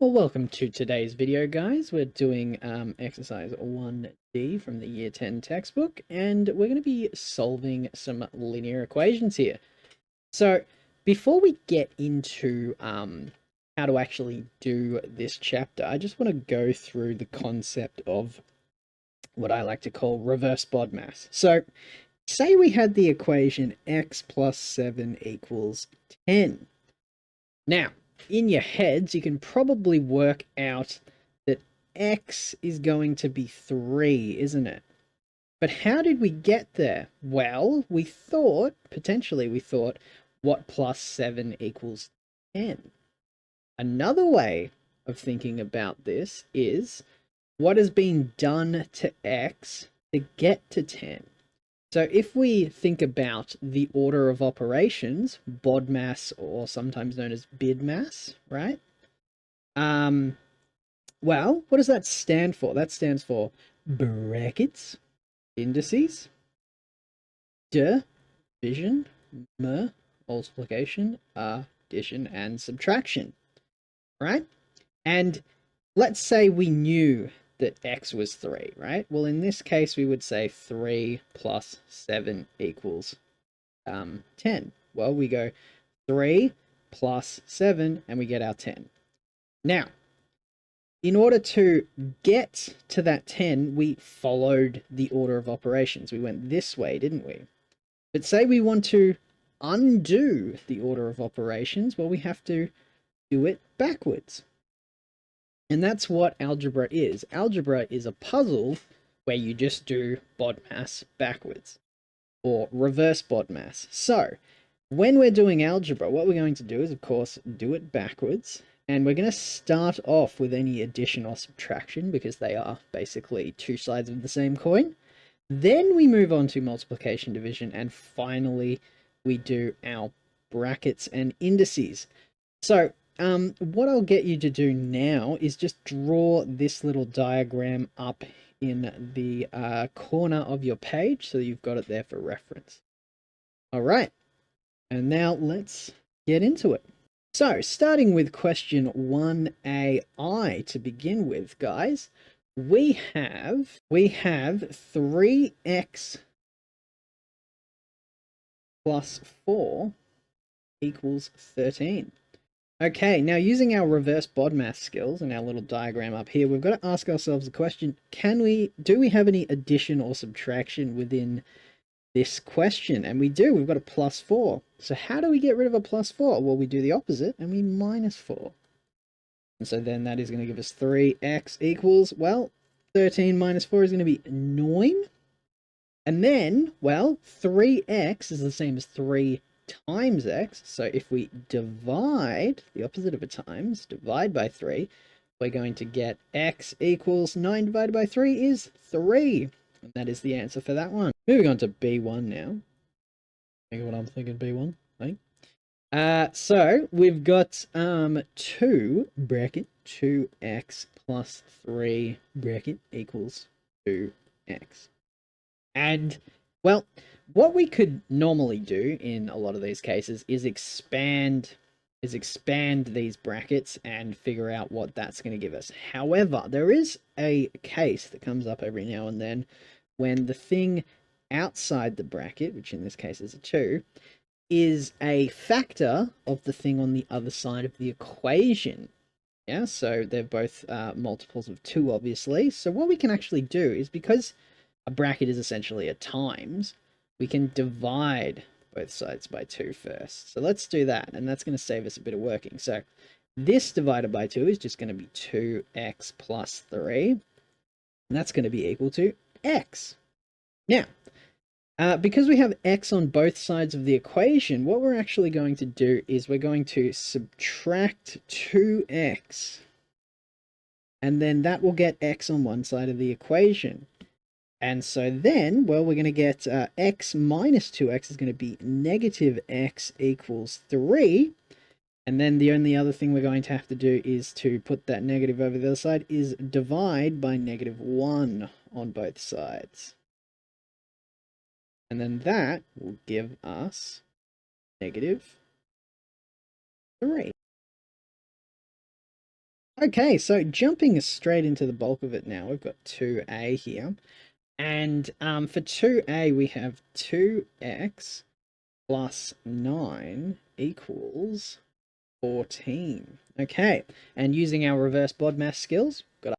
Well, welcome to today's video, guys. We're doing exercise 1D from the Year 10 textbook, and we're going to be solving some linear equations here. So, before we get into how to actually do this chapter, I just want to go through the concept of what I like to call reverse BODMAS. So, say we had the equation x plus 7 equals 10. Now, in your heads, you can probably work out that x is going to be 3, isn't it? But how did we get there? Well, potentially we thought, what plus 7 equals 10? Another way of thinking about this is, what has been done to x to get to 10? So if we think about the order of operations, BODMAS, or sometimes known as BIDMAS, right? Well, what does that stand for? That stands for brackets, indices, division, multiplication, addition, and subtraction, right? And let's say we knew that x was 3, right? Well, in this case, we would say 3 plus 7 equals 10. Well, we go 3 plus 7, and we get our 10. Now, in order to get to that 10, we followed the order of operations. We went this way, didn't we? But say we want to undo the order of operations, well, we have to do it backwards. And that's what algebra is. Algebra is a puzzle where you just do BODMAS backwards, or reverse BODMAS. So, when we're doing algebra, what we're going to do is, of course, do it backwards. And we're going to start off with any addition or subtraction, because they are basically two sides of the same coin. Then we move on to multiplication, division, and finally we do our brackets and indices. So what I'll get you to do now is just draw this little diagram up in the corner of your page so that you've got it there for reference. All right, and now let's get into it. So, starting with question 1AI to begin with, guys, we have 3x plus 4 equals 13. Okay, now using our reverse BODMAS skills and our little diagram up here, we've got to ask ourselves the question, do we have any addition or subtraction within this question? And we do. We've got a plus 4. So how do we get rid of a plus 4? Well, we do the opposite and we minus 4. And so then that is going to give us 3x equals, well, 13 minus 4 is going to be 9. And then, well, 3x is the same as 3 times x. So if we divide, the opposite of a times, divide by 3, we're going to get x equals 9 divided by 3 is 3. And that is the answer for that one. Moving on to B1 now. Think what I'm thinking, B1, right? So we've got 2 bracket 2x plus 3 bracket equals 2x. And, well, what we could normally do in a lot of these cases is expand these brackets and figure out what that's going to give us. However, there is a case that comes up every now and then when the thing outside the bracket, which in this case is a 2, is a factor of the thing on the other side of the equation. Yeah, so they're both multiples of 2, obviously. So what we can actually do is, because a bracket is essentially a times, we can divide both sides by 2 first. So let's do that, and that's going to save us a bit of working. So this divided by 2 is just going to be 2x plus 3, and that's going to be equal to x. Now, because we have x on both sides of the equation, what we're actually going to do is we're going to subtract 2x, and then that will get x on one side of the equation. And so then, well, we're going to get x minus 2x is going to be negative x equals 3. And then the only other thing we're going to have to do is to put that negative over the other side is divide by negative 1 on both sides. And then that will give us negative 3. Okay, so jumping straight into the bulk of it now, we've got 2a here. And for 2a, we have 2x plus 9 equals 14. Okay, and using our reverse BODMAS skills, got to